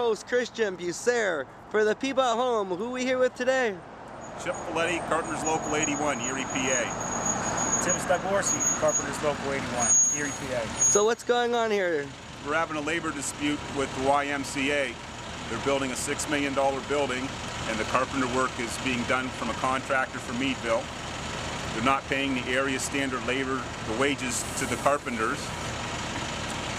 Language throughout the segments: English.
host, Christian Bucer. For the people at home, who are we here with today? Chip Folletti, Carpenters Local 81, Erie, PA. Tim Styborski, Carpenters Local 81, Erie, PA. So what's going on here? We're having a labor dispute with the YMCA. They're building a $6 million building, and the carpenter work is being done from a contractor from Meadville. They're not paying the area standard labor, the wages to the carpenters.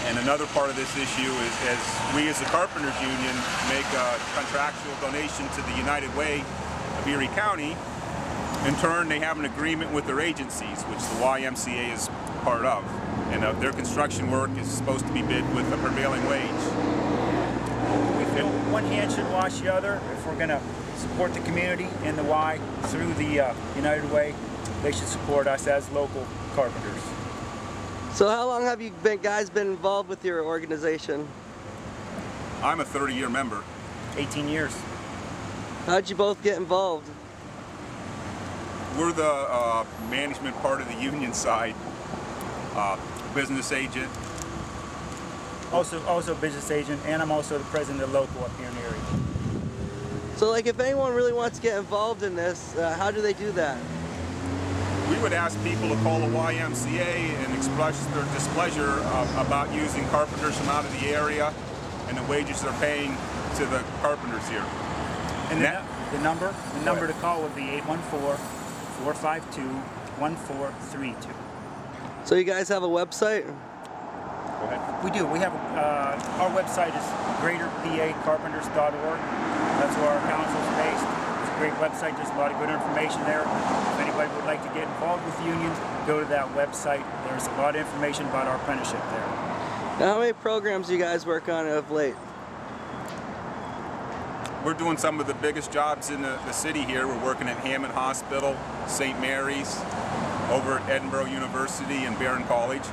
And another part of this issue is, as we as the Carpenters Union make a contractual donation to the United Way of Erie County, in turn they have an agreement with their agencies, which the YMCA is part of. And their construction work is supposed to be bid with a prevailing wage. We feel one hand should wash the other. If we're going to support the community and the Y through the United Way, they should support us as local carpenters. So how long have you guys been involved with your organization? I'm a 30-year member. 18 years. How'd you both get involved? We're the management part of the union side, business agent. Also business agent, and I'm also the president of local up here in Erie. So like if anyone really wants to get involved in this, how do they do that? We would ask people to call the YMCA and express their displeasure about using carpenters from out of the area and the wages they're paying to the carpenters here. And the number to call would be 814-452-1432. So you guys have a website? Go ahead. We do. We have our website is greaterpacarpenters.org. That's where our council is based. It's a great website. There's a lot of good information there. If anybody would like to get involved with unions, go to that website. There's a lot of information about our apprenticeship there. Now, how many programs do you guys work on of late? We're doing some of the biggest jobs in the city here. We're working at Hammond Hospital, St. Mary's, over at Edinburgh University and Barron College.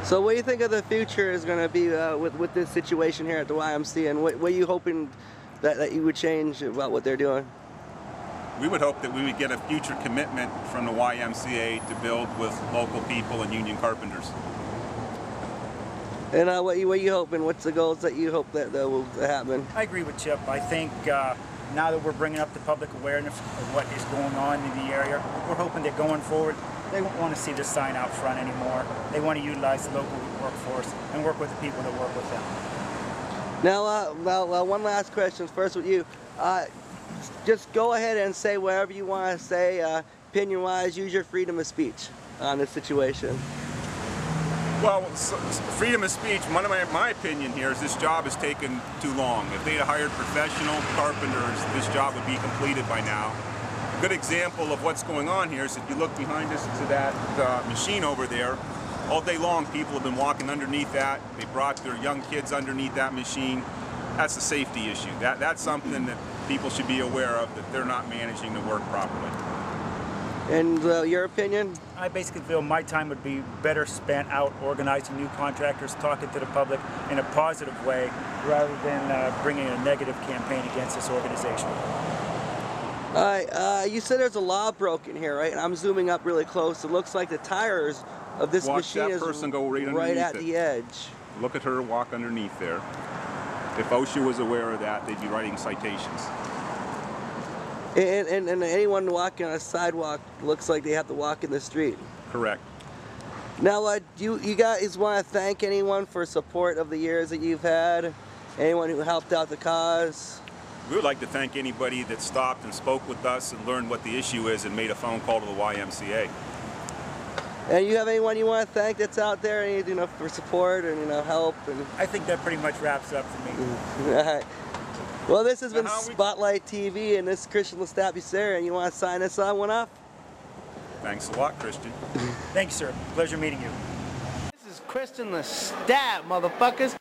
So what do you think of the future is going to be with this situation here at the YMCA, and what are you hoping that you would change about what they're doing? We would hope that we would get a future commitment from the YMCA to build with local people and union carpenters. And what are you hoping? What's the goals that you hope that will happen? I agree with Chip. I think now that we're bringing up the public awareness of what is going on in the area, we're hoping that going forward, they won't want to see this sign out front anymore. They want to utilize the local workforce and work with the people that work with them. Now, one last question. First with you. Just go ahead and say whatever you want to say, opinion-wise. Use your freedom of speech on this situation. Well, freedom of speech, my opinion here is this job has taken too long. If they'd hired professional carpenters, this job would be completed by now. A good example of what's going on here is if you look behind us to that machine over there, all day long people have been walking underneath that. They brought their young kids underneath that machine. That's a safety issue. That's something that people should be aware of, that they're not managing the work properly. And your opinion? I basically feel my time would be better spent out organizing new contractors, talking to the public in a positive way, rather than bringing a negative campaign against this organization. All right, you said there's a law broken here, right? And I'm zooming up really close. It looks like the tires of this machine is right at the edge. Look at her walk underneath there. If OSHA was aware of that, they'd be writing citations. And anyone walking on a sidewalk looks like they have to walk in the street. Correct. Now, do you guys want to thank anyone for support of the years that you've had? Anyone who helped out the cause? We would like to thank anybody that stopped and spoke with us and learned what the issue is and made a phone call to the YMCA. And you have anyone you want to thank that's out there, for support and help? And I think that pretty much wraps it up for me. All right. Well, this has been SpotLight TV, and this is Christian Lestat, and you want to sign this one off? Thanks a lot, Christian. Thanks, sir. Pleasure meeting you. This is Christian Lestat, motherfuckers.